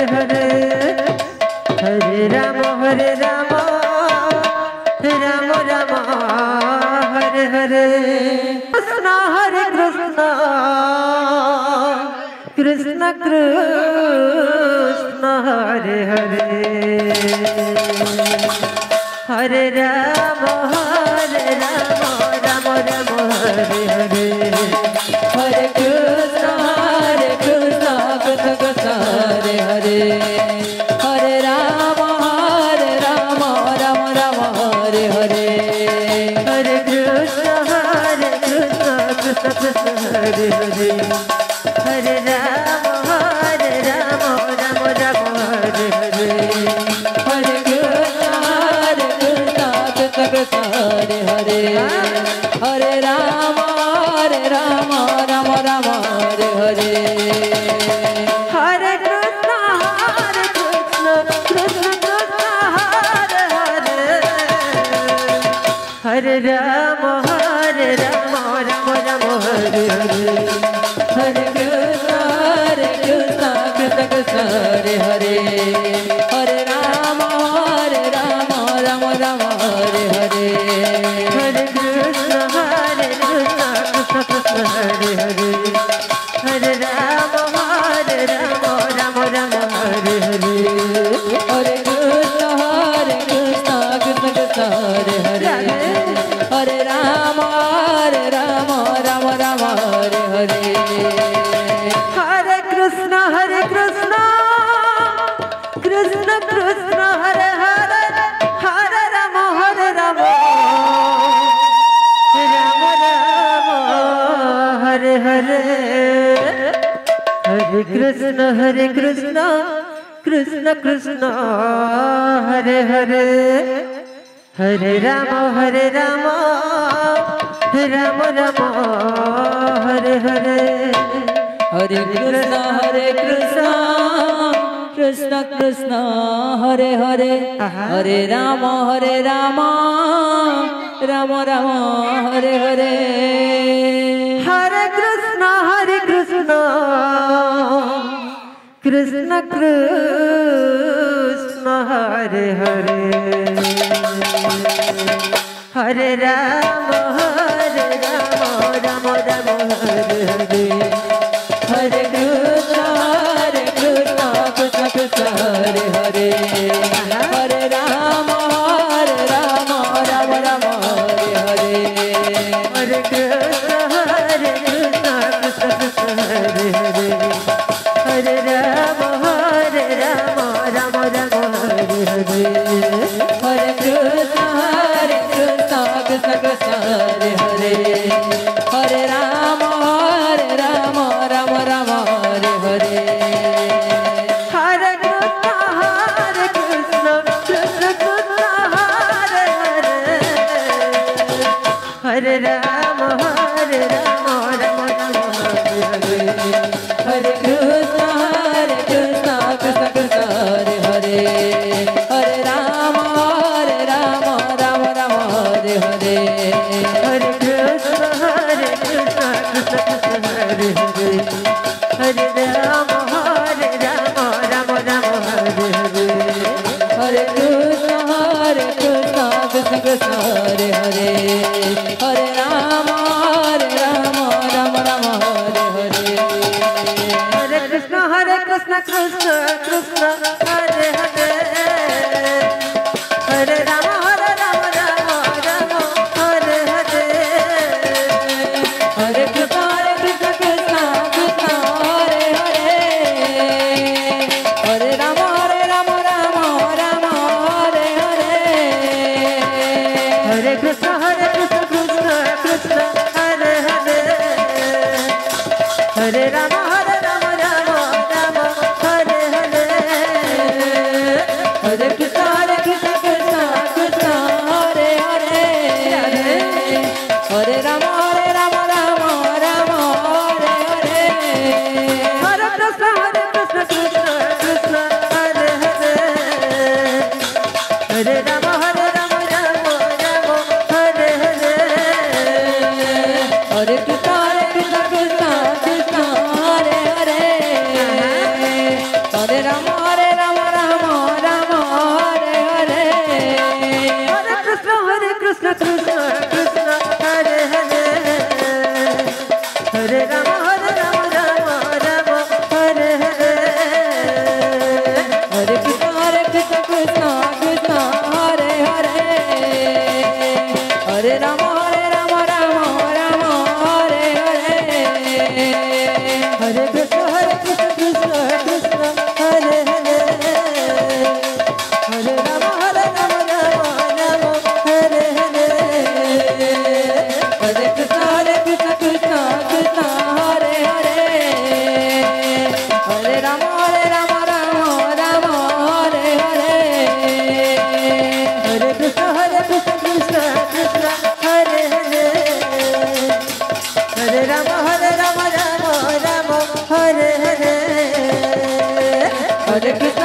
Hare Hare Ram Ram Ram Hare Hare Krishna Hare Krishna Krishna Krishna Hare Hare Hare Ram Ram Ram Hare Hare Hare Krishna Krishna Krishna Hare Hare Hare Ram Ram Ram Hare Hare Hare Krishna Krishna Krishna Hare Hare Hare Ram Ram Ram Hare Hare Hare Krishna Krishna Krishna Hare Hare Hare Ram Ram Ram Hare Hare Hare Krishna Krishna Krishna Hare Hare Hare Ram Ram Ram Hare Hare Hare Krishna Krishna Krishna Hare Hare Hare Ram Ram Ram Hare Hare Hare Krishna Krishna Krishna Hare Hare Hare Ram Ram Ram Hare Hare Hare Krishna Krishna Krishna Hare Hare Hare Ram Ram Ram Hare Hare Hare Krishna Krishna Krishna Hare Hare Hare Ram Ram Hare Hare Hare Krishna Krishna Krishna Hare Hare Hare Ram Ram Ram Hare Hare Hare Krishna Krishna Krishna Hare Hare Hare Ram Ram Ram Hare Hare Hare Krishna Krishna Krishna Hare Hare Hare Ram Ram Hare Hare Hare Krishna Krishna Krishna Hare Hare Hare Ram Ram Ram Hare Hare Hare Krishna Krishna Krishna Hare Hare Hare Ram Ram Hare Hare Hare Krishna Krishna Krishna Hare Hare Hare Ram Ram Hare Hare Hare Krishna Krishna Krishna Hare Hare Hare Ram Ram Hare Hare Hare Krishna Krishna Krishna Hare Hare Hare Ram Ram Hare Hare Hare Krishna Krishna Krishna Hare Hare Hare Ram Ram Hare Hare Hare Krishna Krishna Krishna Hare Hare Hare Ram Ram Hare Hare Hare Krishna Krishna Krishna Hare Hare Hare Ram Ram Hare Hare Hare Krishna Krishna Krishna Hare Hare Hare Ram Ram Hare Hare Hare Krishna Krishna Krishna Hare Hare Hare Ram Ram Hare Hare Hare Krishna Krishna Krishna Hare Hare Hare Ram Ram Hare Hare Hare Krishna Krishna Krishna Hare Hare Hare Ram Ram Hare Hare Hare Krishna Krishna Krishna Hare Hare Hare Ram Hare Krishna